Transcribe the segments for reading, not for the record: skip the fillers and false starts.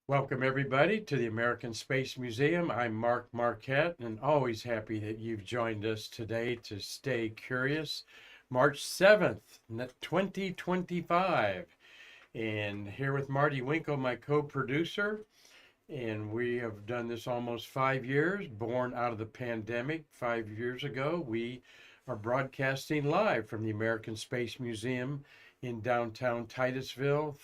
Welcome, everybody, to the American Space Museum. I'm Mark Marquette, and always happy that you've joined us today to stay curious. March 7th, 2025. And here with Marty Winkle, my co producer. And we have done this almost 5 years, born out of the pandemic 5 years ago. We are broadcasting live from the American Space Museum in downtown Titusville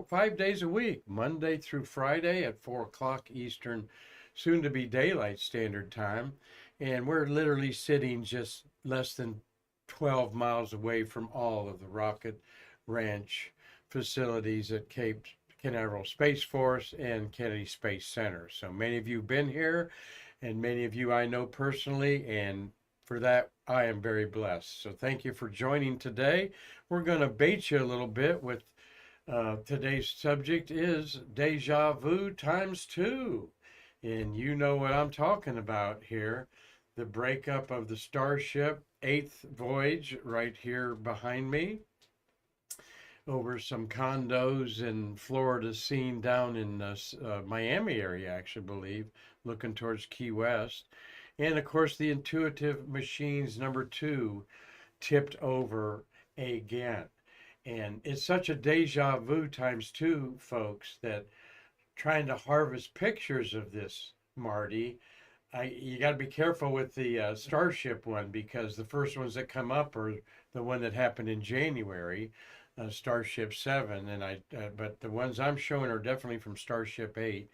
5 days a week, Monday through Friday at 4 o'clock Eastern, soon to be Daylight Standard Time. And we're literally sitting just less than 12 miles away from all of the Rocket Ranch facilities at Cape Canaveral Space Force and Kennedy Space Center. So many of you have been here, and many of you I know personally, and for that, I am very blessed. So thank you for joining today. We're going to bait you a little bit with today's subject is Deja Vu times two. And you know what I'm talking about here. The breakup of the Starship eighth voyage right here behind me over some condos in Florida, seen down in Miami area, actually, believe, looking towards Key West. And of course, the Intuitive Machines #2 tipped over again. And it's such a deja vu times two, folks, that trying to harvest pictures of this, Marty, you got to be careful with the Starship one, because the first ones that come up are the one that happened in January, Starship 7, but the ones I'm showing are definitely from Starship 8.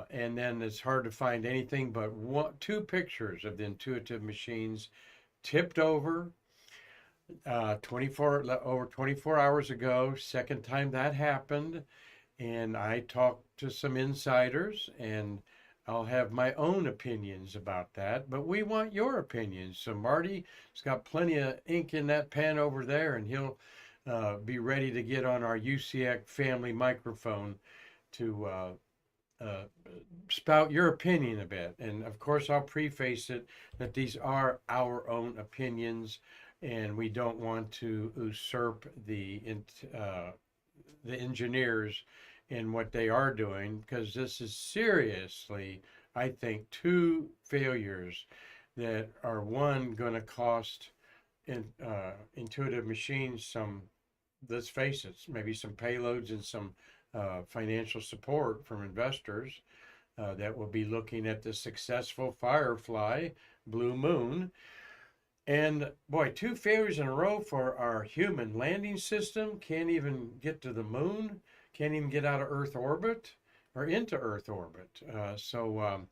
And then it's hard to find anything but two pictures of the Intuitive Machines tipped over 24 hours ago. Second time that happened, and I talked to some insiders, and I'll have my own opinions about that, but we want your opinions. So Marty's got plenty of ink in that pen over there, and he'll be ready to get on our UCX family microphone to spout your opinion a bit. And of course, I'll preface it that these are our own opinions, and we don't want to usurp the engineers in what they are doing, because this is seriously, I think, two failures that are, one, going to cost Intuitive Machines some, let's face it, maybe some payloads and some financial support from investors that will be looking at the successful Firefly Blue Moon. And boy, two failures in a row for our human landing system. Can't even get to the moon, can't even get out of Earth orbit or into Earth orbit. So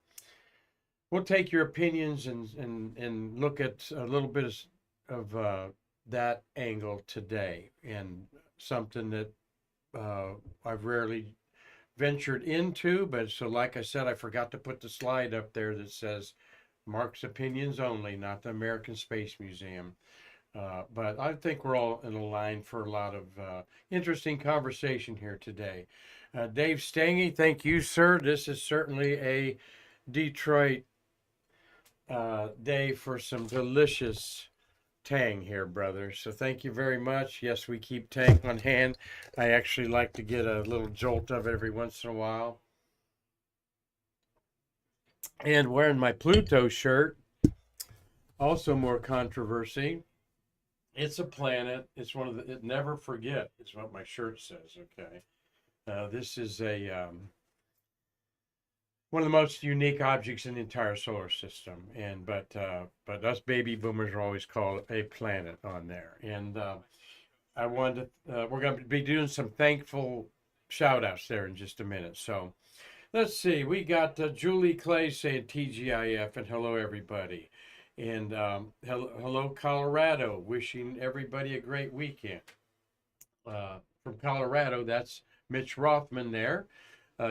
we'll take your opinions and look at a little bit of that angle today, and something that I've rarely ventured into. But so, like I said, I forgot to put the slide up there that says Mark's opinions only, not the American Space Museum. But I think we're all in a line for a lot of interesting conversation here today. Dave Stange, thank you, sir. This is certainly a Detroit day for some delicious tang here, brother. So thank you very much. Yes, we keep tang on hand. I actually like to get a little jolt of it every once in a while. And wearing my Pluto shirt, also more controversy. It's a planet. It's one of the, it never forget, is what my shirt says, okay? This is one of the most unique objects in the entire solar system, and but us baby boomers are always called a planet on there. And I wanted to, we're going to be doing some thankful shout outs there in just a minute. So let's see, we got Julie Clay saying TGIF and hello everybody, and hello Colorado, wishing everybody a great weekend. From Colorado, that's Mitch Rothman there.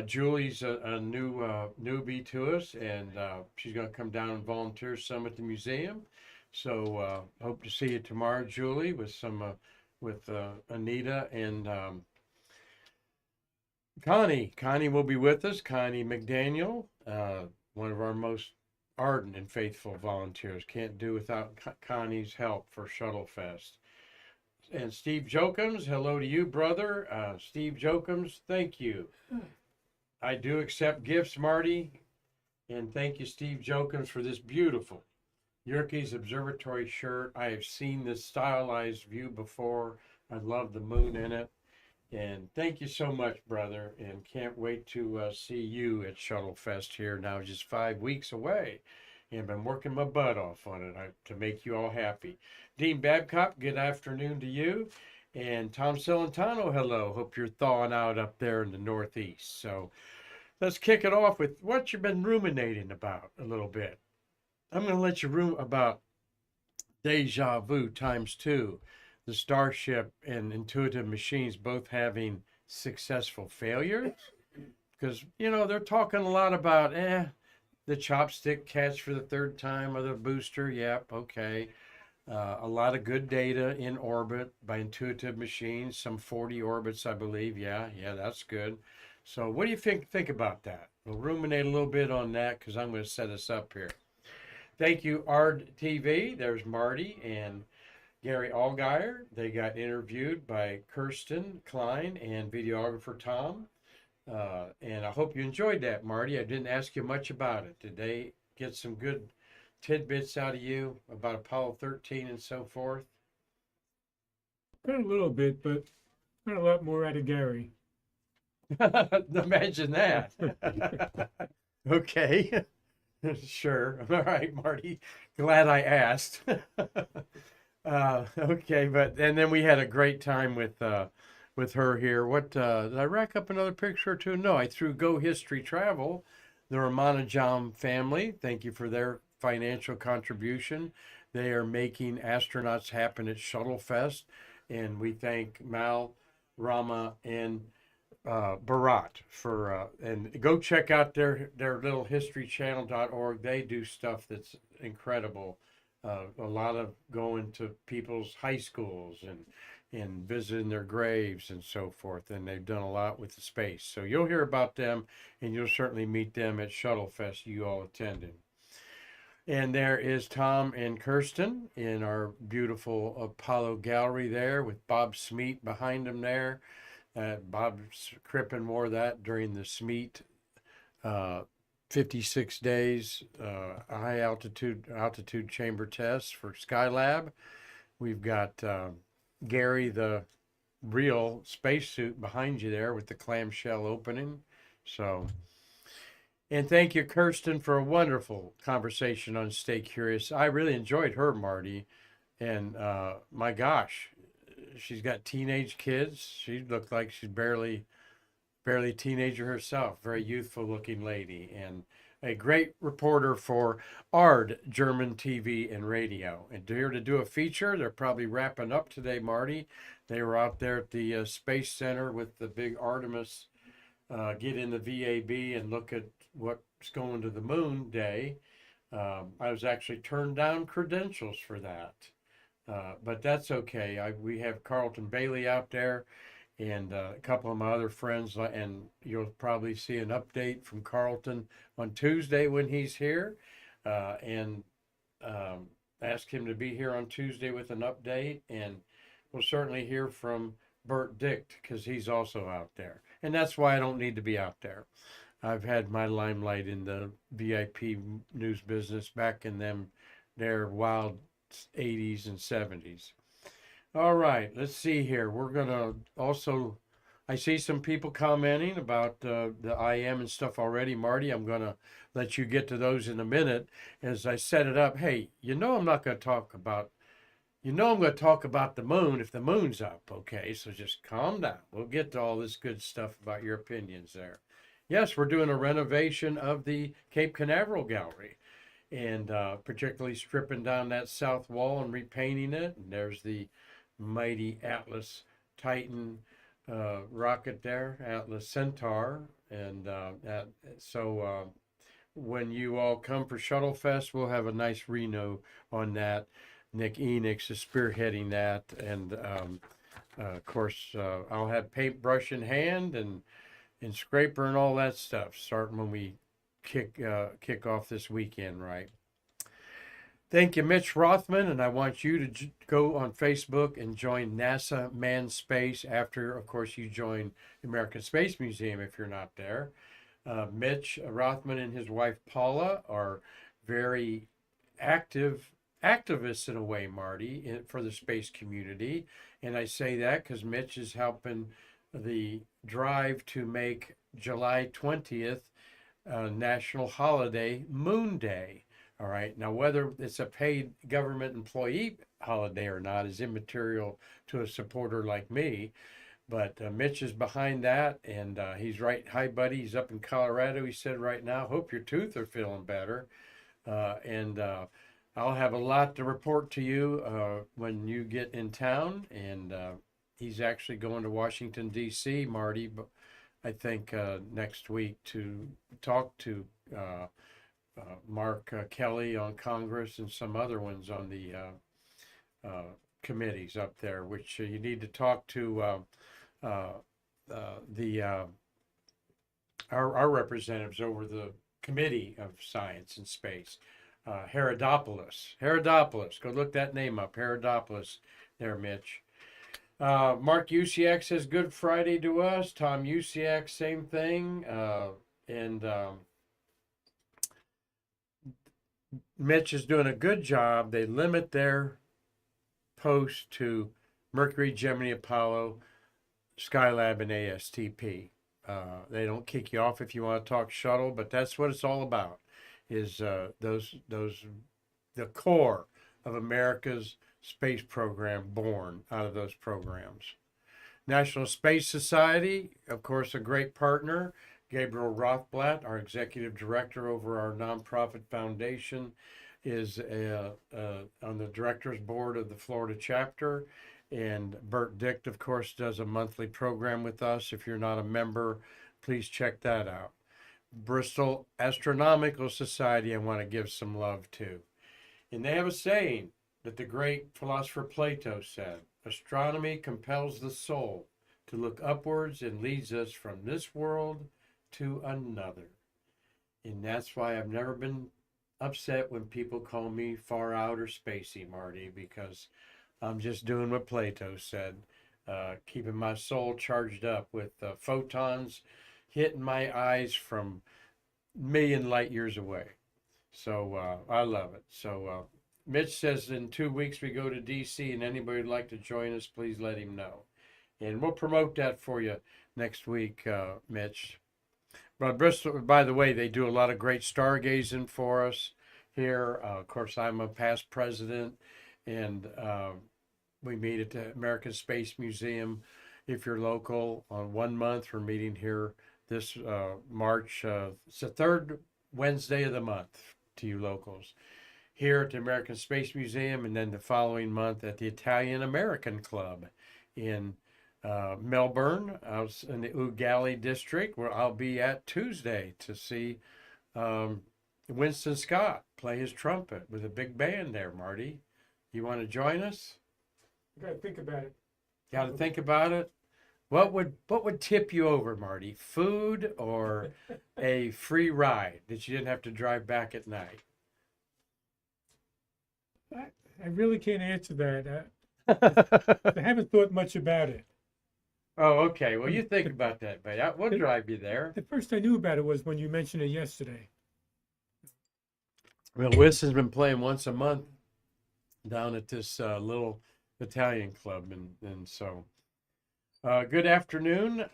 Julie's a new newbie to us, and she's going to come down and volunteer some at the museum. So hope to see you tomorrow, Julie, with some with Anita and Connie. Connie will be with us. Connie McDaniel, one of our most ardent and faithful volunteers. Can't do without Connie's help for Shuttle Fest. And Steve Jokums, hello to you, brother. Steve Jokums, thank you. I do accept gifts, Marty. And thank you, Steve Jokins, for this beautiful Yerkes Observatory shirt. I have seen this stylized view before. I love the moon in it. And thank you so much, brother. And can't wait to see you at Shuttle Fest here now, just 5 weeks away. And been working my butt off on it to make you all happy. Dean Babcock, good afternoon to you. And Tom Celentano, hello. Hope you're thawing out up there in the Northeast. So let's kick it off with what you've been ruminating about a little bit. I'm going to let you room about Deja Vu ×2, the Starship and Intuitive Machines both having successful failures. Because, they're talking a lot about, the chopstick catch for the third time of the booster. Yep, okay. A lot of good data in orbit by Intuitive Machines, some 40 orbits, I believe. Yeah, that's good. So what do you think about that? We'll ruminate a little bit on that because I'm going to set us up here. Thank you, ARD TV. There's Marty and Gary Allgaier. They got interviewed by Kirsten Klein and videographer Tom. And I hope you enjoyed that, Marty. I didn't ask you much about it. Did they get some good tidbits out of you about Apollo 13 and so forth? Got a little bit, but got a lot more out of Gary. Imagine that. Okay. Sure. All right, Marty. Glad I asked. Okay, and then we had a great time with her here. What did I rack up another picture or two? No, I threw Go History Travel, the Ramanujam family. Thank you for their financial contribution. They are making astronauts happen at Shuttle Fest, and we thank Mal, Rama, and Bharat for and go check out their little historychannel.org. They do stuff that's incredible. A lot of going to people's high schools and visiting their graves and so forth. And they've done a lot with the space. So you'll hear about them, and you'll certainly meet them at Shuttle Fest, you all attending. And there is Tom and Kirsten in our beautiful Apollo gallery there with Bob Smeet behind them there. Bob Crippen wore that during the Smeet 56 days high altitude chamber tests for Skylab. We've got Gary, the real spacesuit behind you there with the clamshell opening. So, and thank you, Kirsten, for a wonderful conversation on Stay Curious. I really enjoyed her, Marty. And my gosh, she's got teenage kids. She looked like she's barely a teenager herself. Very youthful looking lady, and a great reporter for ARD German TV and radio. And here to do a feature, they're probably wrapping up today, Marty. They were out there at the Space Center with the big Artemis, get in the VAB and look at what's going to the moon day. I was actually turned down credentials for that. But that's okay. We have Carlton Bailey out there and a couple of my other friends, and you'll probably see an update from Carlton on Tuesday when he's here, and ask him to be here on Tuesday with an update, and we'll certainly hear from Bert Dicht because he's also out there. And that's why I don't need to be out there. I've had my limelight in the VIP news business back in their wild 80s and 70s. All right, let's see here. We're going to also, I see some people commenting about the IM and stuff already. Marty, I'm going to let you get to those in a minute as I set it up. Hey, I'm not going to talk about, I'm going to talk about the moon if the moon's up, okay? So just calm down. We'll get to all this good stuff about your opinions there. Yes, we're doing a renovation of the Cape Canaveral Gallery, and particularly stripping down that south wall and repainting it. And there's the mighty Atlas Titan rocket there, Atlas Centaur. And so when you all come for Shuttle Fest, we'll have a nice reno on that. Nick Enix is spearheading that. And of course, I'll have paintbrush in hand and scraper and all that stuff starting when we kick off this weekend, right? Thank you, Mitch Rothman, and I want you to go on Facebook and join NASA Manned Space after, of course, you join the American Space Museum if you're not there. Mitch Rothman and his wife Paula are very active activists in a way, Marty, for the space community. And I say that because Mitch is helping the drive to make July 20th national holiday, Moon Day. All right. Now, whether it's a paid government employee holiday or not is immaterial to a supporter like me. But Mitch is behind that, and he's right. Hi, buddy. He's up in Colorado. He said right now, hope your tooth are feeling better. And I'll have a lot to report to you when you get in town. And he's actually going to Washington, D.C., Marty, but I think next week to talk to Mark Kelly on Congress and some other ones on the committees up there, which you need to talk to the our representatives over the Committee of Science and Space, Herodopoulos. Go look that name up, Herodopoulos. There, Mitch. Mark UCX says Good Friday to us. Tom UCX, same thing. And Mitch is doing a good job. They limit their post to Mercury, Gemini, Apollo, Skylab, and ASTP. They don't kick you off if you want to talk shuttle, but that's what it's all about. Is those the core of America's space program born out of those programs. National Space Society, of course, a great partner. Gabriel Rothblatt, our executive director over our nonprofit foundation, is on the director's board of the Florida chapter. And Bert Dicht, of course, does a monthly program with us. If you're not a member, please check that out. Bristol Astronomical Society, I want to give some love to. And they have a saying that the great philosopher Plato said, astronomy compels the soul to look upwards and leads us from this world to another. And that's why I've never been upset when people call me far out or spacey, Marty, because I'm just doing what Plato said, keeping my soul charged up with photons hitting my eyes from a million light years away. So I love it. So Mitch says in 2 weeks we go to DC, and anybody would like to join us, please let him know. And we'll promote that for you next week, Mitch. But Bristol, by the way, they do a lot of great stargazing for us here. Of course, I'm a past president, and we meet at the American Space Museum. If you're local, on 1 month, we're meeting here this March. It's the third Wednesday of the month to you locals. Here at the American Space Museum, and then the following month at the Italian American Club in Melbourne, out in the Ugali district, where I'll be at Tuesday to see Winston Scott play his trumpet with a big band there, Marty. You want to join us? I gotta think about it. Got to think about it. What would tip you over, Marty? Food or a free ride that you didn't have to drive back at night? I really can't answer that. I haven't thought much about it. Oh, okay. Well, you think about that, buddy. We'll drive you there. The first I knew about it was when you mentioned it yesterday. Well, Winston's been playing once a month down at this little Italian club, and so good afternoon,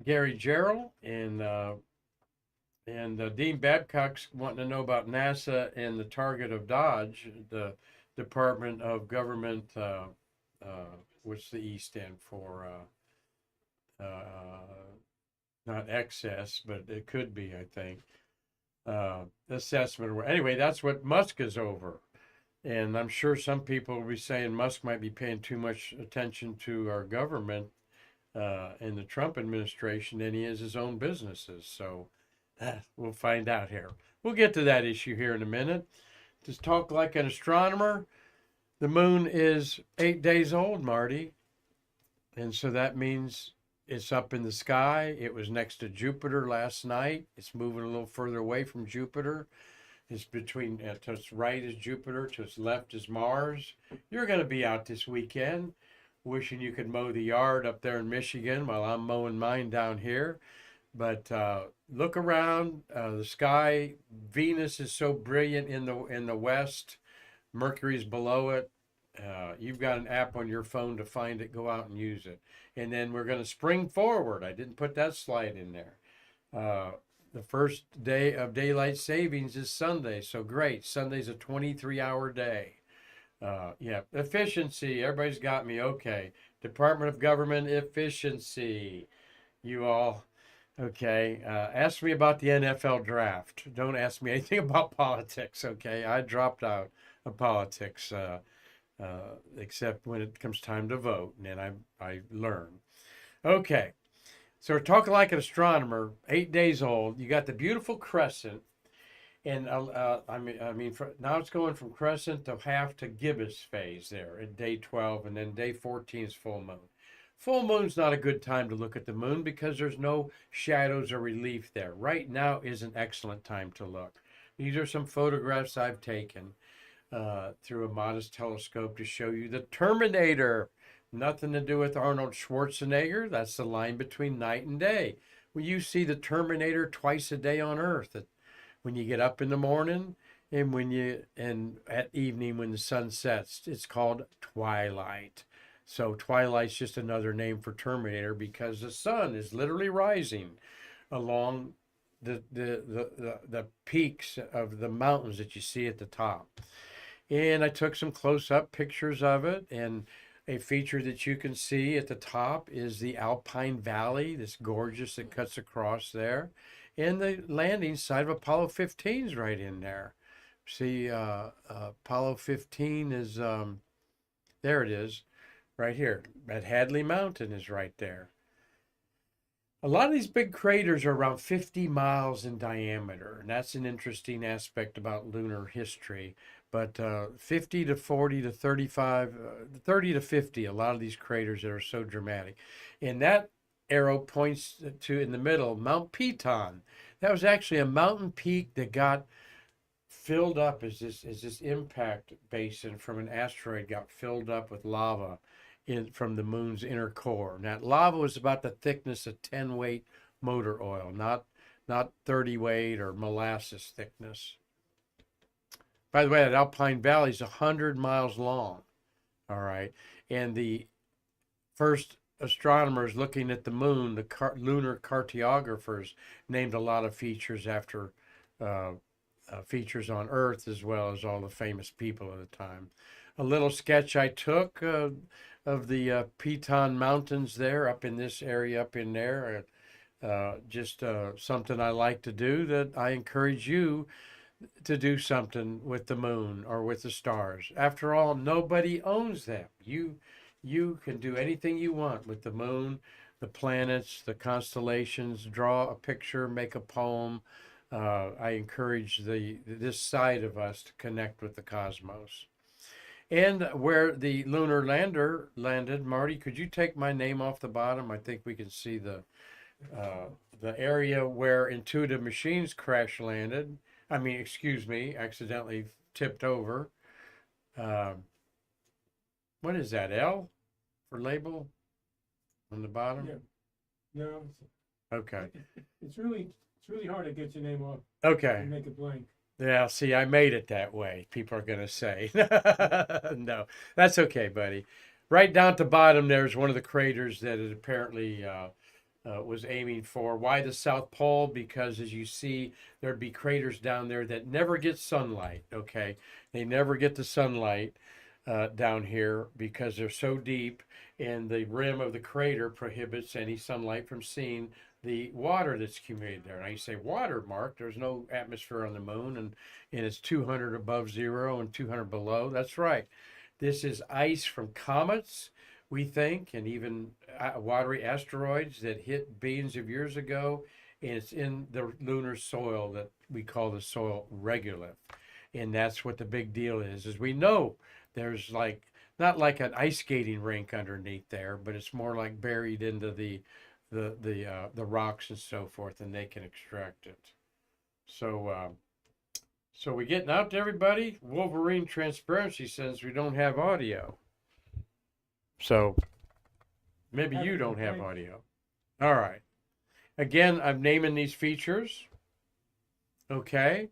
Gary Gerald and Dean Babcock's wanting to know about NASA and the target of Dodge, the Department of Government, which the E stand for, not excess, but it could be, I think, assessment. Anyway, that's what Musk is over. And I'm sure some people will be saying Musk might be paying too much attention to our government and the Trump administration than he is his own businesses. So we'll find out here. We'll get to that issue here in a minute. Just talk like an astronomer. The moon is 8 days old, Marty. And so that means it's up in the sky. It was next to Jupiter last night. It's moving a little further away from Jupiter. It's between, to its right is Jupiter, to its left is Mars. You're going to be out this weekend. Wishing you could mow the yard up there in Michigan while I'm mowing mine down here. But look around. The sky, Venus is so brilliant in the west. Mercury's below it. You've got an app on your phone to find it. Go out and use it. And then we're going to spring forward. I didn't put that slide in there. The first day of daylight savings is Sunday, so great. Sunday's a 23-hour day. Yeah, efficiency. Everybody's got me. Okay. Department of Government efficiency. You all. Okay. Ask me about the NFL draft. Don't ask me anything about politics. Okay. I dropped out of politics, except when it comes time to vote, and then I learn. Okay. So we're talking like an astronomer, 8 days old. You got the beautiful crescent, and now it's going from crescent to half to gibbous phase there at day 12, and then day 14 is full moon. Full moon's not a good time to look at the moon because there's no shadows or relief there. Right now is an excellent time to look. These are some photographs I've taken through a modest telescope to show you the Terminator. Nothing to do with Arnold Schwarzenegger. That's the line between night and day. Well, you see the Terminator twice a day on Earth. When you get up in the morning and at evening when the sun sets. It's called twilight. So twilight's just another name for Terminator because the sun is literally rising along the peaks of the mountains that you see at the top. And I took some close-up pictures of it, and a feature that you can see at the top is the Alpine Valley, this gorgeous that cuts across there. And the landing site of Apollo 15 is right in there. See, Apollo 15 is, there it is, right here. At Hadley Mountain is right there. A lot of these big craters are around 50 miles in diameter, and that's an interesting aspect about lunar history. But 50 to 40 to 35, 30 to 50, a lot of these craters that are so dramatic. And that arrow points to, in the middle, Mount Piton. That was actually a mountain peak that got filled up as this impact basin from an asteroid got filled up with lava from the moon's inner core. And that lava was about the thickness of 10 weight motor oil, not 30 weight or molasses thickness. By the way, that Alpine Valley is 100 miles long. All right. And the first astronomers looking at the moon, the lunar cartographers, named a lot of features after features on Earth, as well as all the famous people of the time. A little sketch I took of the Piton Mountains there, up in this area, up in there. Just something I like to do, that I encourage you to do something with the moon or with the stars. After all, nobody owns them. You can do anything you want with the moon, the planets, the constellations, draw a picture, make a poem. I encourage this side of us to connect with the cosmos. And where the lunar lander landed, Marty, could you take my name off the bottom? I think we can see the area where Intuitive Machines crash landed. Accidentally tipped over. What is that, L for label on the bottom? Yeah. No. Okay. It's really hard to get your name off. Okay. And make it blank. Yeah, see, I made it that way, people are going to say. No, that's okay, buddy. Right down at the bottom, there's one of the craters that it apparently was aiming for. Why the South Pole? Because as you see, there'd be craters down there that never get sunlight, okay? They never get the sunlight down here because they're so deep, and the rim of the crater prohibits any sunlight from seeing the water that's accumulated there. Now you say, water, Mark, there's no atmosphere on the moon, and it's 200 above zero and 200 below. That's right. This is ice from comets, we think, and even watery asteroids that hit billions of years ago, and it's in the lunar soil that we call the soil regolith. And that's what the big deal is we know there's not like an ice skating rink underneath there, but it's more like buried into the rocks and so forth, and they can extract it. So we getting out to everybody. Wolverine Transparency says we don't have audio, so maybe you don't have audio. All right. Again, I'm naming these features. Okay.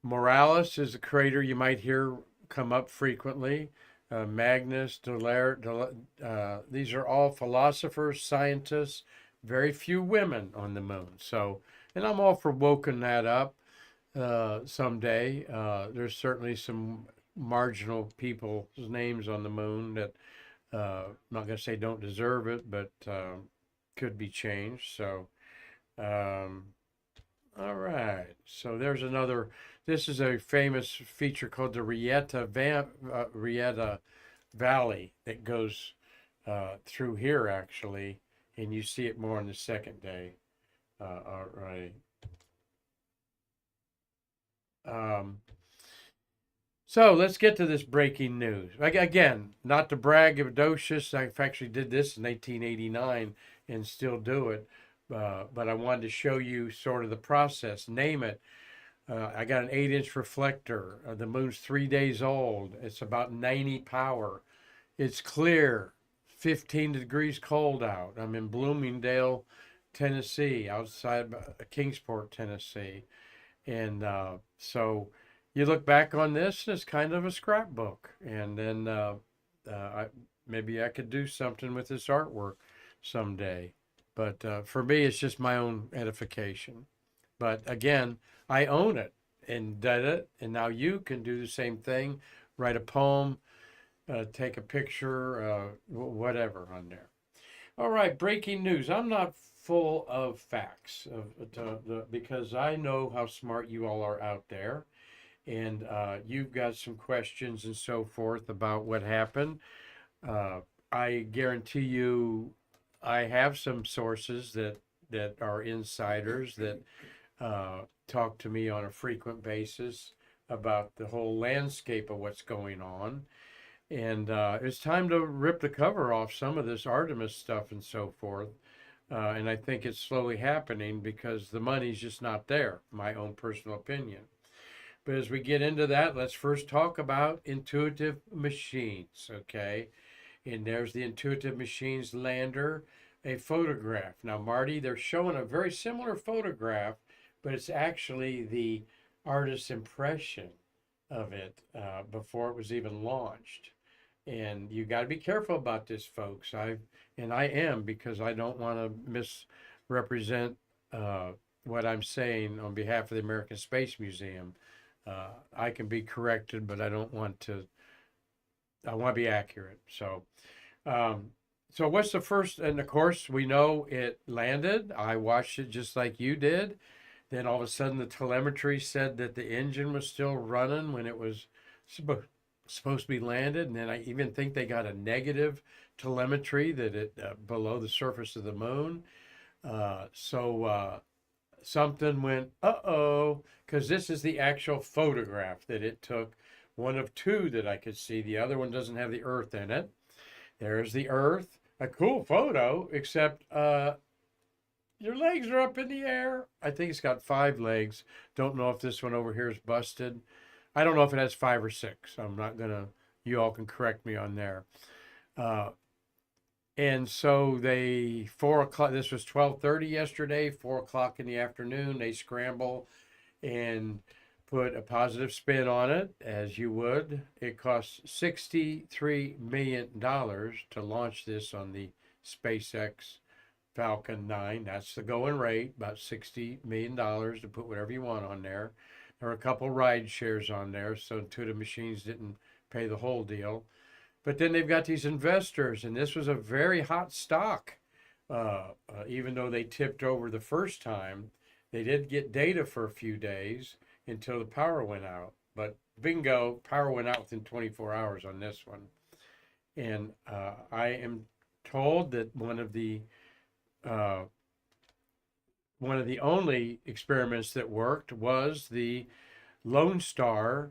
Morales is a creator you might hear come up frequently. Magnus, these are all philosophers, scientists, very few women on the moon. So, and I'm all for woken that up someday. There's certainly some marginal people's names on the moon that I'm not going to say don't deserve it, but could be changed. So, um, all right. So there's another. This is a famous feature called the Rieta Valley that goes through here actually, and you see it more on the second day. All right. Um, so let's get to this breaking news. Again, not to braggadocious. I actually did this in 1889 and still do it, but I wanted to show you sort of the process. Name it. I got an 8-inch reflector. The moon's 3 days old. It's about 90 power. It's clear. 15 degrees cold out. I'm in Bloomingdale, Tennessee, outside Kingsport, Tennessee. And so you look back on this, and it's kind of a scrapbook. And then maybe I could do something with this artwork someday. But for me, it's just my own edification. But again, I own it and did it. And now you can do the same thing, write a poem, take a picture, whatever on there. All right, breaking news. I'm not full of facts because I know how smart you all are out there. And you've got some questions and so forth about what happened. I guarantee you, I have some sources that are insiders that talk to me on a frequent basis about the whole landscape of what's going on. And it's time to rip the cover off some of this Artemis stuff and so forth. And I think it's slowly happening because the money's just not there, my own personal opinion. But as we get into that, let's first talk about intuitive machines, okay? And there's the intuitive machines lander, a photograph. Now, Marty, they're showing a very similar photograph, but it's actually the artist's impression of it before it was even launched. And you got to be careful about this, folks. I am because I don't want to misrepresent what I'm saying on behalf of the American Space Museum. I can be corrected, but I don't want to. I want to be accurate. Um, so what's the first? And of course, we know it landed. I watched it just like you did. Then all of a sudden, the telemetry said that the engine was still running when it was supposed to be landed. And then I even think they got a negative telemetry that it below the surface of the moon. Something went, uh-oh, because this is the actual photograph that it took. One of two that I could see. The other one doesn't have the Earth in it. There's the Earth. A cool photo, except your legs are up in the air. I think it's got 5 legs. Don't know if this one over here is busted. I don't know if it has 5 or 6. I'm not going to, you all can correct me on there. And so they 4 o'clock. This was 12:30 yesterday. 4 o'clock in the afternoon. They scramble and put a positive spin on it, as you would. It costs $63 million to launch this on the SpaceX Falcon 9. That's the going rate. About $60 million to put whatever you want on there. There are a couple ride shares on there, so Intuitive Machines didn't pay the whole deal. But then they've got these investors, and this was a very hot stock. Even though they tipped over the first time, they did get data for a few days until the power went out. But bingo, power went out within 24 hours on this one. And I am told that one of the only experiments that worked was the Lone Star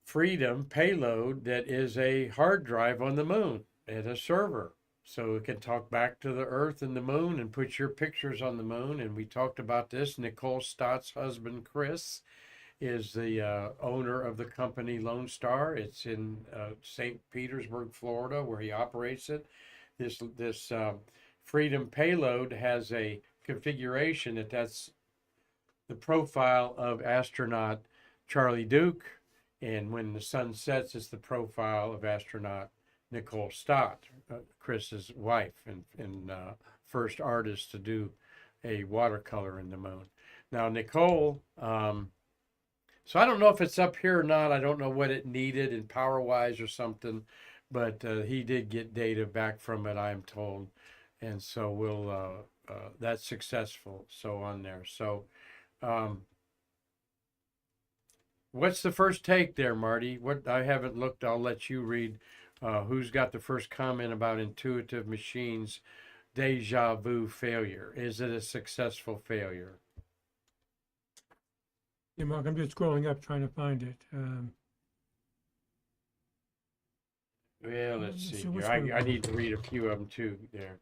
Freedom payload that is a hard drive on the moon at a server. So it can talk back to the Earth and the moon and put your pictures on the moon. And we talked about this. Nicole Stott's husband, Chris, is the owner of the company Lone Star. It's in St. Petersburg, Florida, where he operates it. This Freedom payload has a configuration that's the profile of astronaut Charlie Duke, and when the sun sets, it's the profile of astronaut Nicole Stott, Chris's wife, and first artist to do a watercolor in the moon. Now, Nicole, so I don't know if it's up here or not. I don't know what it needed in power wise or something, but he did get data back from it, I'm told. And so that's successful. So on there. So, what's the first take there, Marty? What I haven't looked, I'll let you read. Who's got the first comment about Intuitive Machines' Deja Vu failure? Is it a successful failure? Yeah, Mark, I'm just scrolling up trying to find it. Well, let's see So which here. one? I need to read a few of them too there.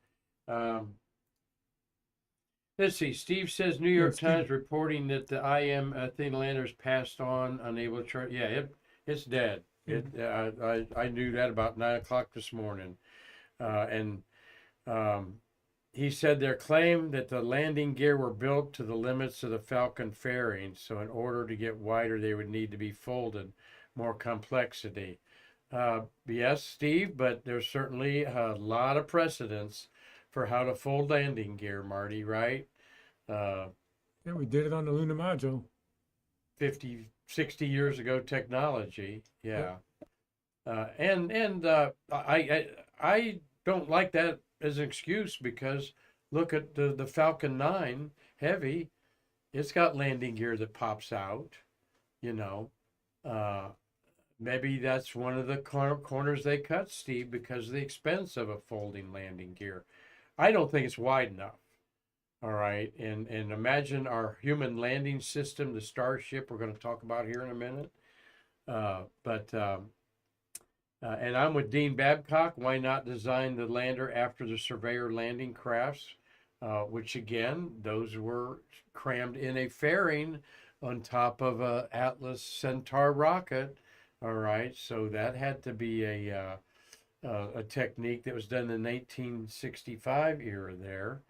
Let's see. Steve says New York Times reporting that the IM Athena landers passed on, unable to chart. Yeah, it's dead. I knew that about 9 o'clock this morning, and he said their claim that the landing gear were built to the limits of the Falcon fairing, so in order to get wider, they would need to be folded, more complexity. Yes, Steve, but there's certainly a lot of precedents for how to fold landing gear, Marty, right? Yeah, we did it on the lunar module. 50, 60 years ago technology, yeah. I don't like that as an excuse, because look at the Falcon 9 Heavy. It's got landing gear that pops out, you know. Maybe that's one of the corners they cut, Steve, because of the expense of a folding landing gear. I don't think it's wide enough. All right, and imagine our human landing system, the Starship, we're going to talk about here in a minute. And I'm with Dean Babcock. Why not design the lander after the Surveyor landing crafts, which again, those were crammed in a fairing on top of a Atlas Centaur rocket. All right, so that had to be a technique that was done in the 1965 era there.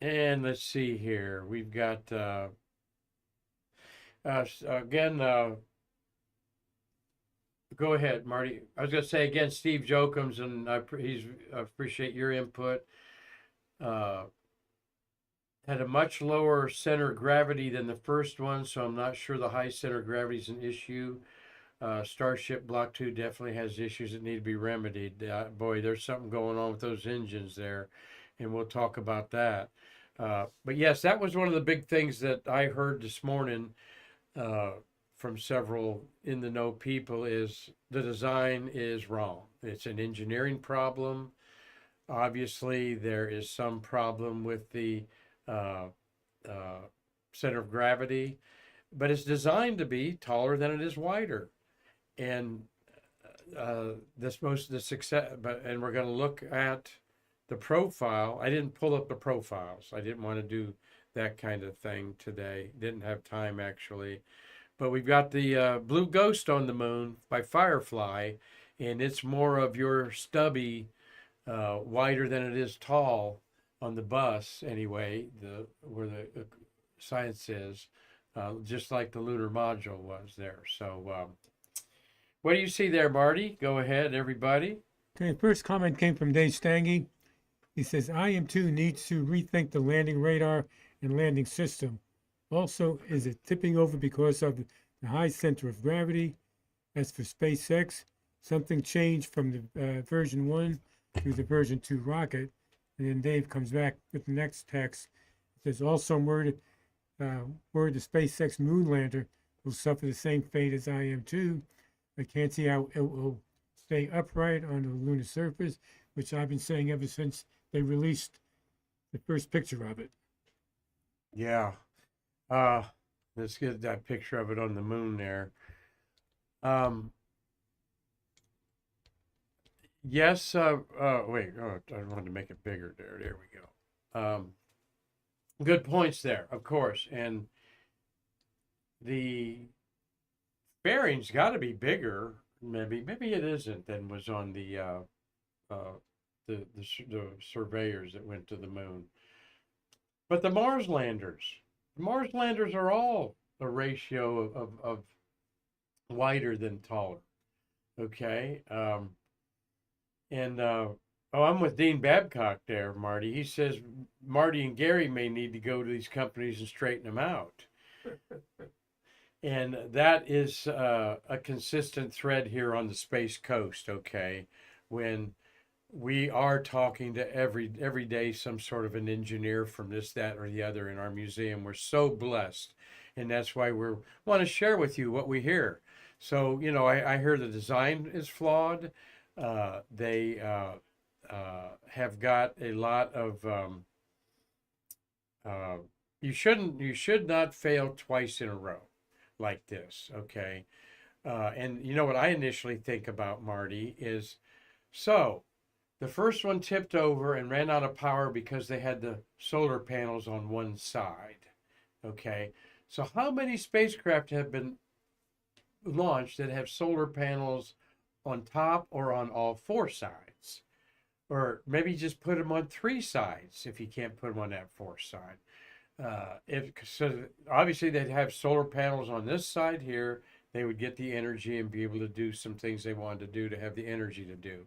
And let's see here. We've got again. Go ahead, Marty. I was going to say again, Steve Jokums, and I appreciate your input. Had a much lower center of gravity than the first one, so I'm not sure the high center of gravity is an issue. Starship Block 2 definitely has issues that need to be remedied. Boy, there's something going on with those engines there, and we'll talk about that. But yes, that was one of the big things that I heard this morning from several in the know people, is the design is wrong. It's an engineering problem. Obviously, there is some problem with the center of gravity, but it's designed to be taller than it is wider. And the success, and we're going to look at the profile. I didn't pull up the profiles. I didn't want to do that kind of thing today. Didn't have time actually. But we've got the Blue Ghost on the Moon by Firefly, and it's more of your stubby, wider than it is tall on the bus anyway, where the science is, just like the lunar module was there. So what do you see there, Marty? Go ahead, everybody. Okay, first comment came from Dave Stange. He says, IM2 needs to rethink the landing radar and landing system. Also, is it tipping over because of the high center of gravity? As for SpaceX, something changed from the version 1 to the version 2 rocket. And then Dave comes back with the next text. It says, also word the SpaceX moon lander will suffer the same fate as IM2. I can't see how it will stay upright on the lunar surface, which I've been saying ever since they released the first picture of it. Yeah. Let's get that picture of it on the moon there. Yes. Wait. Oh, I wanted to make it bigger there. There we go. Good points there, of course. And the fairing's got to be bigger. Maybe it isn't than was on the the surveyors that went to the moon. But the Mars landers are all a ratio of wider than taller. Okay. And oh, I'm with Dean Babcock there, Marty. He says Marty and Gary may need to go to these companies and straighten them out. And that is a consistent thread here on the Space Coast, okay? When we are talking to every day some sort of an engineer from this, that, or the other in our museum. We're so blessed. And that's why we want to share with you what we hear. So, you know, I hear the design is flawed. They have got a lot of you should not fail twice in a row like this, okay? And you know what I initially think about, Marty, is so the first one tipped over and ran out of power because they had the solar panels on one side, okay? So how many spacecraft have been launched that have solar panels on top or on all four sides? Or maybe just put them on three sides if you can't put them on that fourth side. So obviously they'd have solar panels on this side here. They would get the energy and be able to do some things they wanted to do to have the energy to do.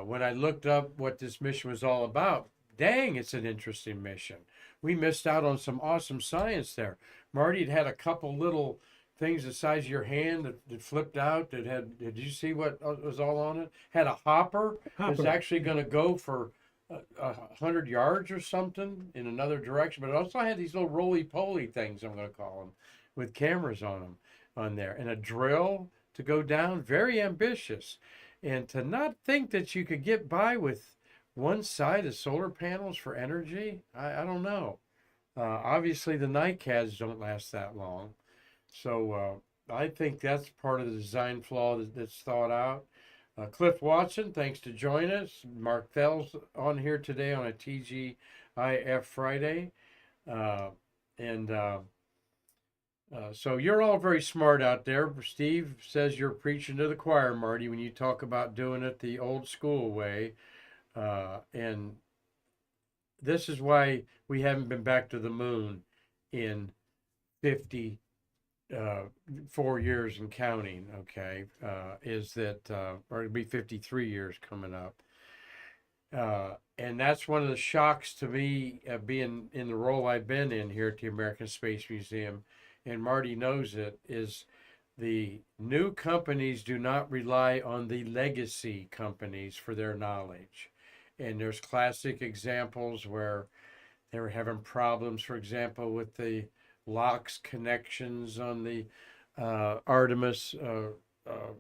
When I looked up what this mission was all about, dang, it's an interesting mission. We missed out on some awesome science there. Marty had a couple little things the size of your hand that flipped out that had, did you see what was all on it? Had a hopper. It's actually going to go for 100 yards or something in another direction, but it also had these little roly-poly things, I'm going to call them, with cameras on them on there, and a drill to go down. Very ambitious. And to not think that you could get by with one side of solar panels for energy, I don't know. Obviously, the NICADs don't last that long. So I think that's part of the design flaw that's thought out. Cliff Watson, thanks to join us. Mark Thell's on here today on a TGIF Friday. So you're all very smart out there. Steve says you're preaching to the choir, Marty, when you talk about doing it the old school way. And this is why we haven't been back to the moon in 4 years and counting, okay, is that, or it'll be 53 years coming up. And that's one of the shocks to me, being in the role I've been in here at the American Space Museum, and Marty knows it, is the new companies do not rely on the legacy companies for their knowledge. And there's classic examples where they were having problems, for example, with the LOX connections on the Artemis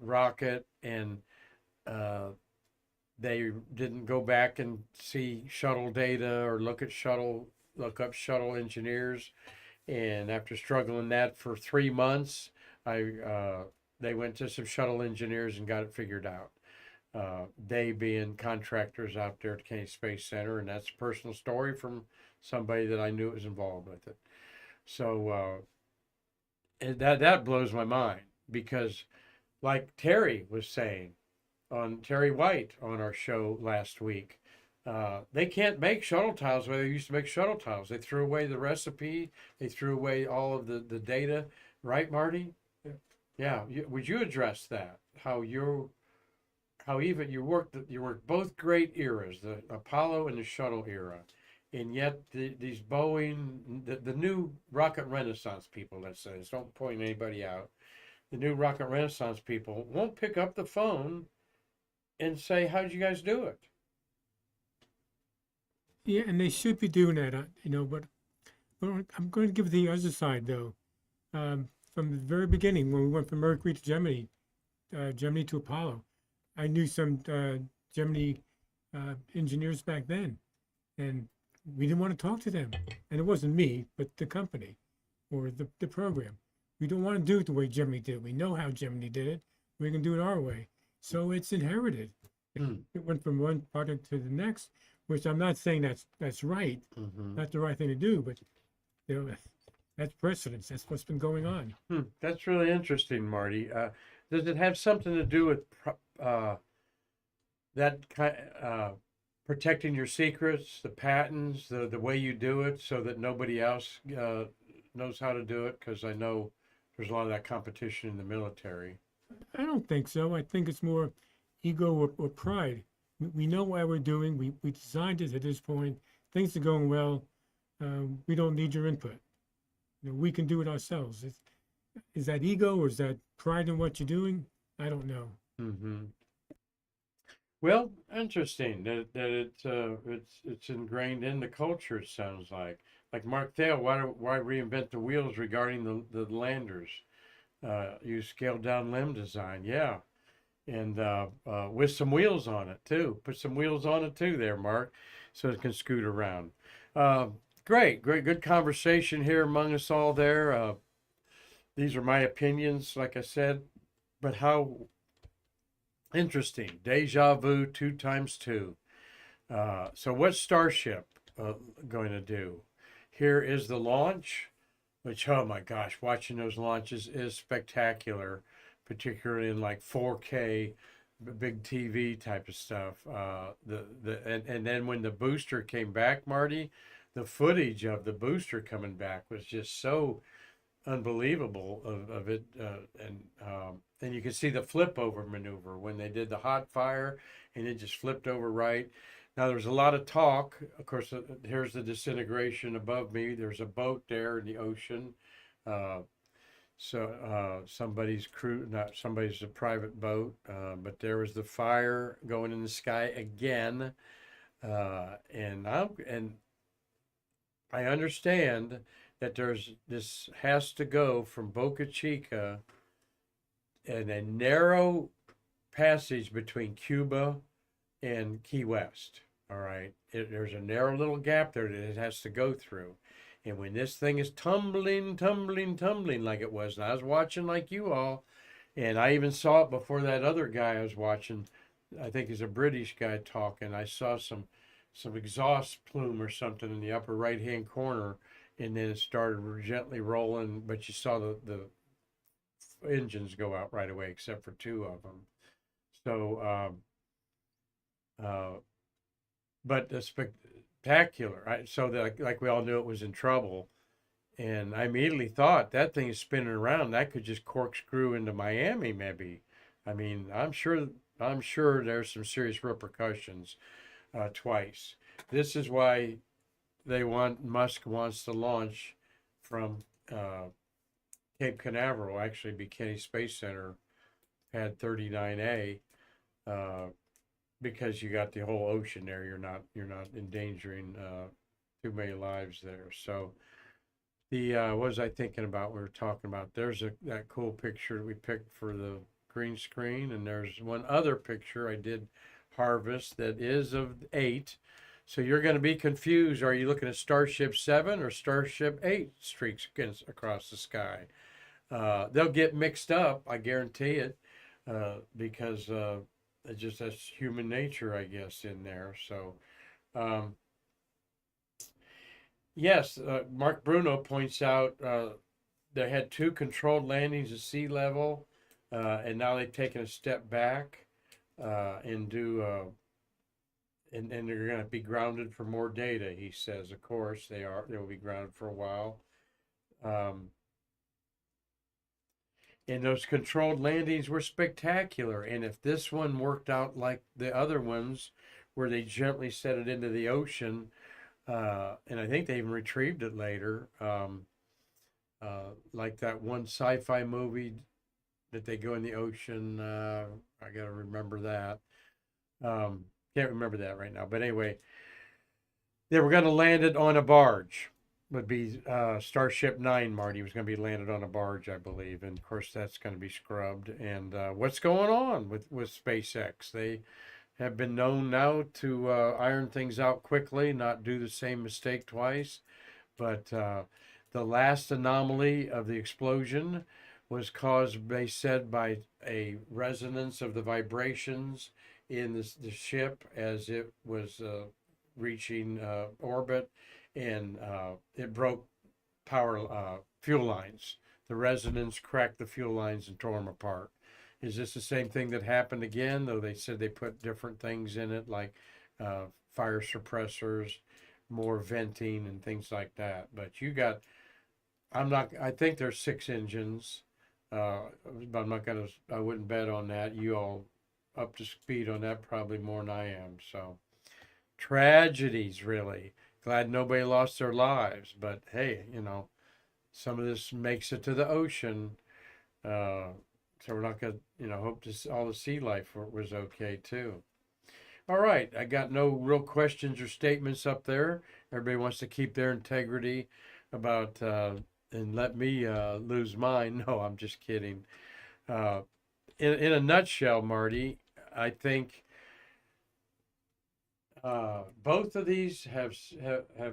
rocket, and they didn't go back and see shuttle data or look up shuttle engineers. And after struggling that for 3 months, they went to some shuttle engineers and got it figured out. They being contractors out there at Kennedy Space Center, and that's a personal story from somebody that I knew was involved with it. So that blows my mind, because like Terry was saying, Terry White on our show last week, they can't make shuttle tiles the way they used to make shuttle tiles. They threw away the recipe. They threw away all of the data. Right, Marty? Yeah. Would you address that? How even you worked both great eras, the Apollo and the shuttle era. And yet these Boeing, the new rocket renaissance people, let's say, don't point anybody out, the new rocket renaissance people won't pick up the phone and say, how'd you guys do it? Yeah, and they should be doing that, but I'm going to give the other side, though. From the very beginning, when we went from Mercury to Gemini, Gemini to Apollo, I knew some Gemini engineers back then, and we didn't want to talk to them. And it wasn't me, but the company or the program. We don't want to do it the way Gemini did. We know how Gemini did it. We can do it our way. So it's inherited. It went from one project to the next, which I'm not saying that's right, not the right thing to do, but that's precedence. That's what's been going on. That's really interesting, Marty. Does it have something to do with that kind? protecting your secrets, the patents, the way you do it, so that nobody else knows how to do it? Because I know there's a lot of that competition in the military. I don't think so. I think it's more ego or pride. We know what we're doing. We designed it at this point. Things are going well. We don't need your input. We can do it ourselves. Is that ego or is that pride in what you're doing? I don't know. Hmm. Well, interesting that it's ingrained in the culture. It sounds like Mark Thale. Why reinvent the wheels regarding the landers? Use scaled down limb design, yeah, and with some wheels on it too. Put some wheels on it too, there, Mark, so it can scoot around. Uh, great, good conversation here among us all. There, these are my opinions, like I said, but how interesting. Deja vu, two times two. So what's Starship going to do? Here is the launch, which, oh my gosh, watching those launches is spectacular, particularly in like 4K, big TV type of stuff. And then when the booster came back, Marty, the footage of the booster coming back was just so unbelievable of it, and you can see the flip over maneuver when they did the hot fire, and it just flipped over right. Now there's a lot of talk. Of course, here's the disintegration above me. There's a boat there in the ocean. Uh, somebody's crew, not somebody's a private boat, but there was the fire going in the sky again, and I understand that this has to go from Boca Chica and a narrow passage between Cuba and Key West. All right, there's a narrow little gap there that it has to go through. And when this thing is tumbling like it was, and I was watching like you all, and I even saw it before that other guy I was watching, I think he's a British guy talking. I saw some exhaust plume or something in the upper right hand corner, and then it started gently rolling, but you saw the engines go out right away, except for two of them. So, but spectacular. So that, like we all knew it was in trouble, and I immediately thought that thing is spinning around. That could just corkscrew into Miami, maybe. I mean, I'm sure there's some serious repercussions twice. This is why Musk wants to launch from Cape Canaveral, actually be Kennedy Space Center, pad 39A, uh, because you got the whole ocean there. You're not endangering too many lives there. So what was I thinking about? We were talking about there's that cool picture we picked for the green screen, and there's one other picture I did harvest that is of 8. So you're going to be confused. Are you looking at Starship 7 or Starship 8 streaks across the sky? They'll get mixed up, I guarantee it, because it's just that's human nature, I guess, in there. So, yes, Mark Bruno points out they had 2 controlled landings at sea level, and now they've taken a step back and and they're going to be grounded for more data. He says, of course, they will be grounded for a while. And those controlled landings were spectacular. And if this one worked out like the other ones, where they gently set it into the ocean, and I think they even retrieved it later, like that one sci-fi movie that they go in the ocean. I got to remember that. Can't remember that right now. But anyway, they were going to land it on a barge. Would be Starship 9, Marty, was going to be landed on a barge, I believe. And of course, that's going to be scrubbed. And what's going on with SpaceX? They have been known now to iron things out quickly, not do the same mistake twice. But the last anomaly of the explosion was caused, they said, by a resonance of the vibrations in the ship as it was reaching orbit, and it broke fuel lines. The resonance cracked the fuel lines and tore them apart. Is this the same thing that happened again? Though they said they put different things in it, like fire suppressors, more venting and things like that. But you got, I think there's 6 engines, but I wouldn't bet on that. You all up to speed on that probably more than I am. So tragedies, really. Glad nobody lost their lives, but hey, some of this makes it to the ocean. So we're not gonna, hope all the sea life was okay too. All right, I got no real questions or statements up there. Everybody wants to keep their integrity about and let me lose mine. No, I'm just kidding. Uh, in a nutshell, Marty, I think both of these have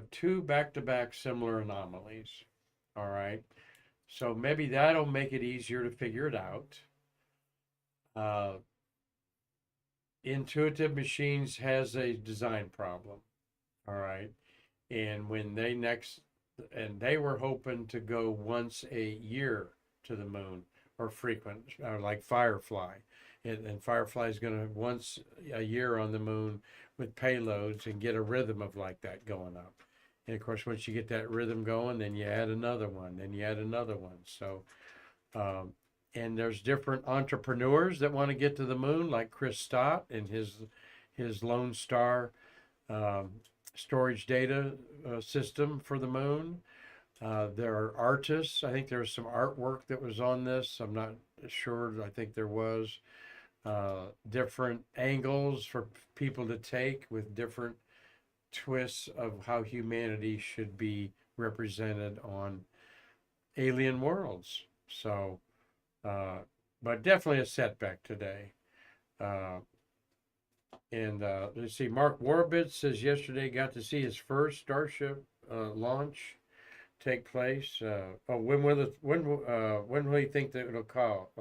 two back-to-back similar anomalies. All right, so maybe that'll make it easier to figure it out. Uh, Intuitive Machines has a design problem. All right. And they were hoping to go once a year to the moon or frequent, like Firefly. And Firefly is going to once a year on the moon with payloads and get a rhythm of like that going up. And of course, once you get that rhythm going, then you add another one, then you add another one. So, and there's different entrepreneurs that want to get to the moon, like Chris Stott and his Lone Star um, storage data system for the moon. There are artists. I think there was some artwork that was on this. I'm not sure. I think there was different angles for people to take with different twists of how humanity should be represented on alien worlds. So, but definitely a setback today. And let's see, Mark Warbit says yesterday got to see his first Starship launch take place. When will he think that it'll call?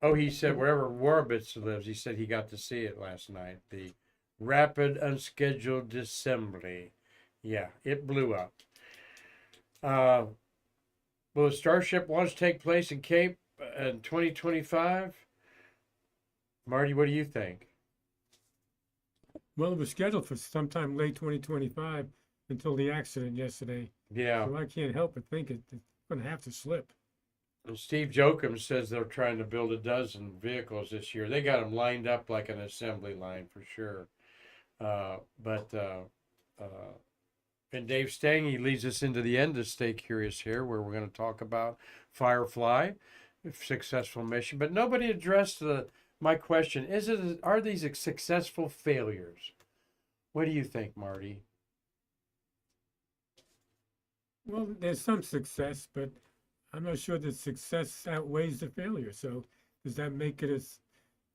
He said wherever Warbitz lives, he said he got to see it last night. The rapid unscheduled assembly. Yeah, it blew up. Will the Starship launch take place in Cape in 2025? Marty, what do you think? Well, it was scheduled for sometime late 2025 until the accident yesterday. Yeah. So I can't help but think it's going to have to slip. And Steve Joachim says they're trying to build a dozen vehicles this year. They got them lined up like an assembly line for sure. And Dave Stange leads us into the end of Stay Curious here, where we're going to talk about Firefly, successful mission. But nobody addressed my question. Are these successful failures? What do you think, Marty? Well, there's some success, but I'm not sure that success outweighs the failure. So does that make it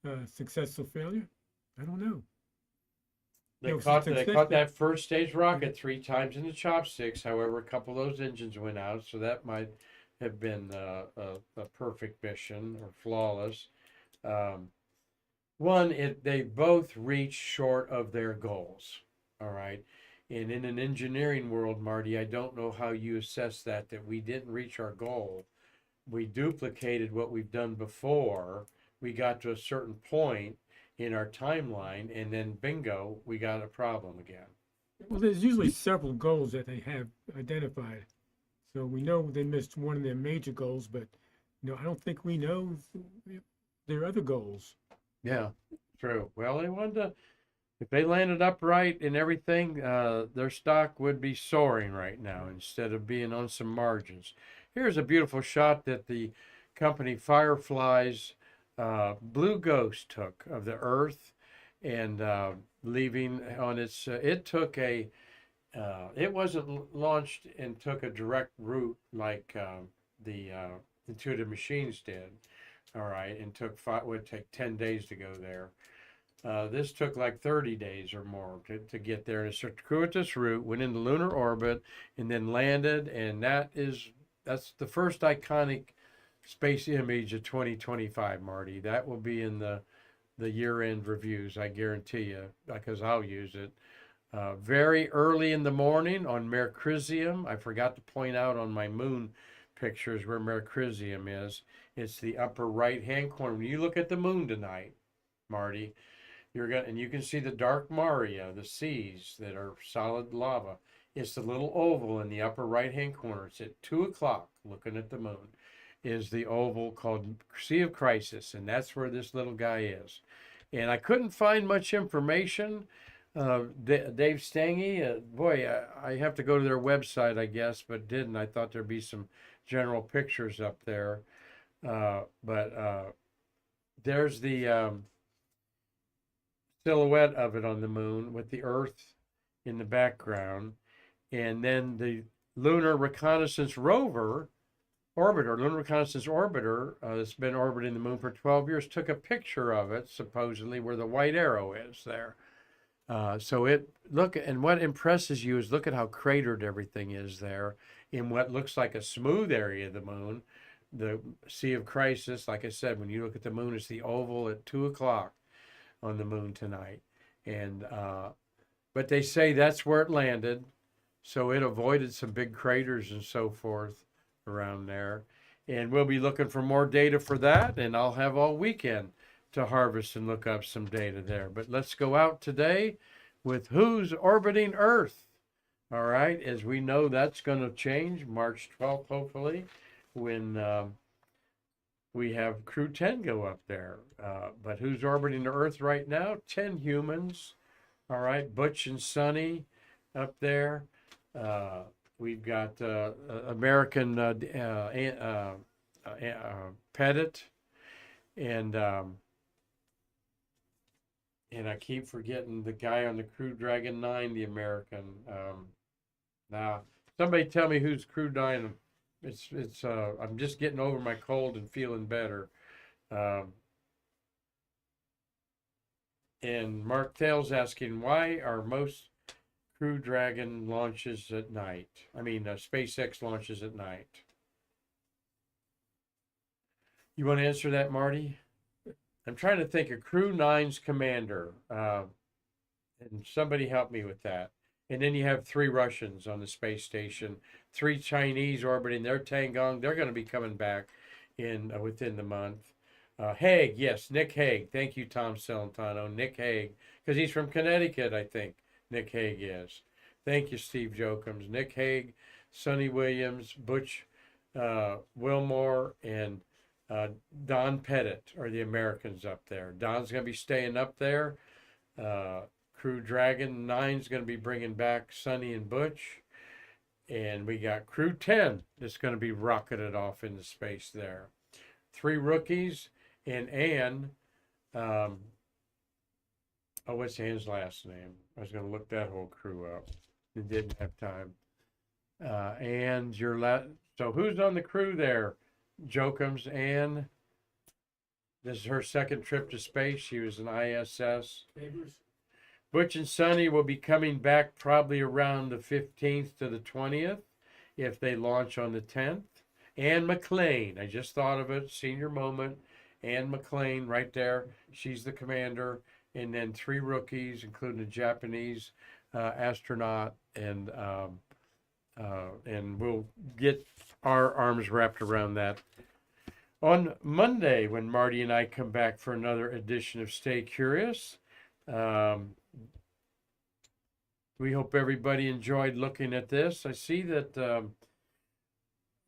a successful failure? I don't know. They caught that first stage rocket 3 times in the chopsticks. However, a couple of those engines went out, so that might have been a perfect mission or flawless. They both reached short of their goals. All right. And in an engineering world, Marty, I don't know how you assess that we didn't reach our goal. We duplicated what we've done before. We got to a certain point in our timeline, and then bingo, we got a problem again. Well, there's usually several goals that they have identified. So we know they missed one of their major goals, but I don't think we know their other goals. Yeah, true. Well, they wanted to, if they landed upright and everything, their stock would be soaring right now instead of being on some margins. Here's a beautiful shot that the company Firefly's Blue Ghost took of the Earth and leaving on its. It wasn't launched and took a direct route like the Intuitive Machines did. All right, and would take 10 days to go there. This took like 30 days or more to get there in a circuitous route, went into lunar orbit, and then landed. And that's the first iconic space image of 2025, Marty. That will be in the year-end reviews, I guarantee you, because I'll use it. Very early in the morning on Mercurium. I forgot to point out on my moon pictures where Mercurium is. It's the upper right-hand corner. When you look at the moon tonight, Marty, And you can see the dark maria, the seas that are solid lava. It's the little oval in the upper right-hand corner. It's at 2 o'clock, looking at the moon, is the oval called Sea of Crisis, and that's where this little guy is. And I couldn't find much information. Dave Stange, boy, I have to go to their website, I guess, but didn't. I thought there'd be some general pictures up there. But there's the silhouette of it on the moon with the Earth in the background. And then the Lunar Reconnaissance Rover Lunar Reconnaissance Orbiter, that's been orbiting the moon for 12 years, took a picture of it, supposedly, where the white arrow is there. And what impresses you is look at how cratered everything is there in what looks like a smooth area of the moon. The Sea of Crisis, like I said, when you look at the moon, it's the oval at 2 o'clock on the moon tonight. And, but they say that's where it landed. So it avoided some big craters and so forth around there. And we'll be looking for more data for that. And I'll have all weekend to harvest and look up some data there. But let's go out today with who's orbiting Earth. All right. As we know, that's going to change March 12th, hopefully, when we have Crew 10 go up there. But who's orbiting the Earth right now? 10 humans. All right. Butch and Sonny up there. We've got American Pettit, and I keep forgetting the guy on the Crew Dragon 9, the American. Now, somebody tell me who's Crew 9. It's I'm just getting over my cold and feeling better. And Mark Tail's asking, why are most Crew Dragon launches at night? SpaceX launches at night. You want to answer that, Marty? I'm trying to think of Crew 9's commander. And somebody help me with that. And then you have 3 Russians on the space station, 3 Chinese orbiting their Tiangong. They're going to be coming back within the month. Haig, yes, Nick Haig. Thank you, Tom Celentano. Nick Haig, because he's from Connecticut, I think. Nick Haig is. Thank you, Steve Jokums. Nick Haig, Sonny Williams, Butch Wilmore, and Don Pettit are the Americans up there. Don's going to be staying up there. Crew Dragon 9's going to be bringing back Sonny and Butch. And we got Crew 10 that's going to be rocketed off into space there. 3 rookies and Ann. What's Ann's last name? I was going to look that whole crew up. It didn't have time. And so who's on the crew there? Jokums. Ann. This is her second trip to space. She was an ISS. Neighbors. Butch and Sonny will be coming back probably around the 15th to the 20th if they launch on the 10th. Ann McLean, I just thought of it, senior moment. Ann McLean right there. She's the commander. And then 3 rookies, including a Japanese astronaut. And we'll get our arms wrapped around that on Monday when Marty and I come back for another edition of Stay Curious. We hope everybody enjoyed looking at this. I see that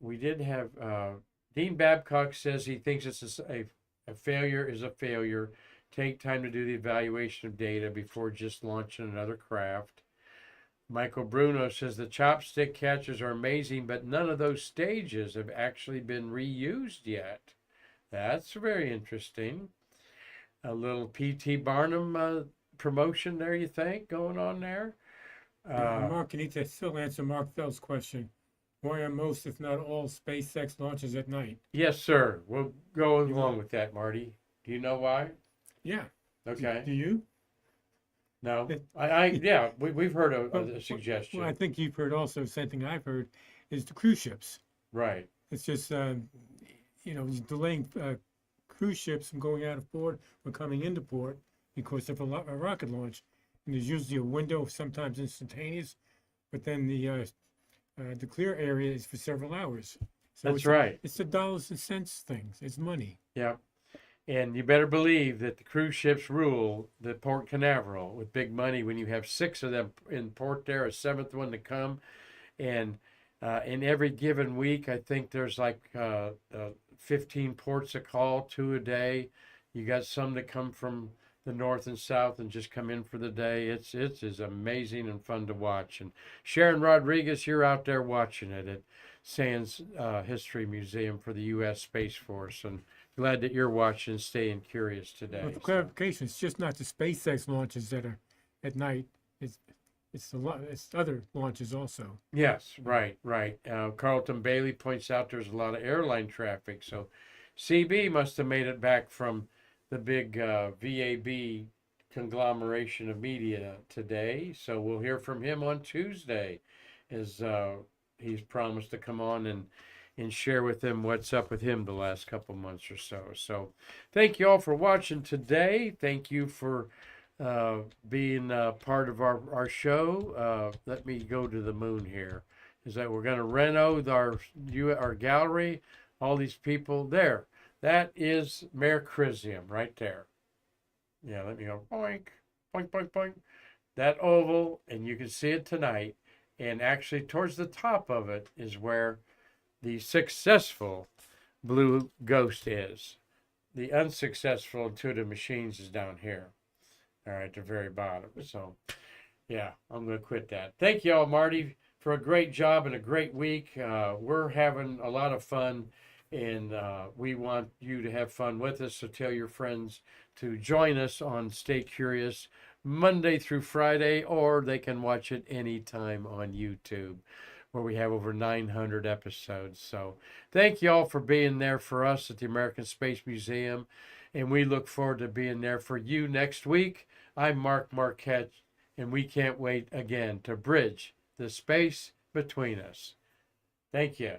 we did have Dean Babcock says he thinks it's a failure is a failure. Take time to do the evaluation of data before just launching another craft. Michael Bruno says the chopstick catches are amazing, but none of those stages have actually been reused yet. That's very interesting. A little P.T. Barnum promotion there, you think, going on there? Mark, you need to still answer Mark Feld's question. Why are most, if not all, SpaceX launches at night? Yes, sir. We'll go along with that, Marty. Do you know why? Yeah. Okay. Do you? No. We've heard a suggestion. Well, I think you've heard also, same thing I've heard, is the cruise ships. Right. It's just, delaying cruise ships from going out of port or coming into port because of a rocket launch. And there's usually a window, sometimes instantaneous, but then the clear area is for several hours. So That's right. It's the dollars and cents things. It's money. Yeah. And you better believe that the cruise ships rule the Port Canaveral with big money when you have 6 of them in port there, a 7th one to come. And in every given week, I think there's like 15 ports a call, 2 a day. You got some that come from the north and south and just come in for the day. It's is amazing and fun to watch. And Sharon Rodriguez, you're out there watching it at Sands History Museum for the U.S. Space Force, and glad that you're watching and staying curious today. Well, for clarification, it's just not the SpaceX launches that are at night. It's a lot. It's other launches also. Yes, right. Carlton Bailey points out there's a lot of airline traffic, so CB must have made it back from the big VAB conglomeration of media today. So we'll hear from him on Tuesday, as he's promised to come on and share with them what's up with him the last couple months or so. So thank you all for watching today. Thank you for being part of our show. Let me go to the moon here. Is that we're going to reno our gallery, all these people there. That is Mayor Crisium right there. Yeah, let me go boink, boink, boink, boink. That oval, and you can see it tonight. And actually towards the top of it is where the successful Blue Ghost is. The unsuccessful Intuitive Machines is down here. All right, at the very bottom. So, yeah, I'm going to quit that. Thank you all, Marty, for a great job and a great week. We're having a lot of fun, and we want you to have fun with us. So tell your friends to join us on Stay Curious Monday through Friday, or they can watch it anytime on YouTube, where we have over 900 episodes. So thank you all for being there for us at the American Space Museum, and we look forward to being there for you next week. I'm Mark Marquette, and we can't wait again to bridge the space between us. Thank you.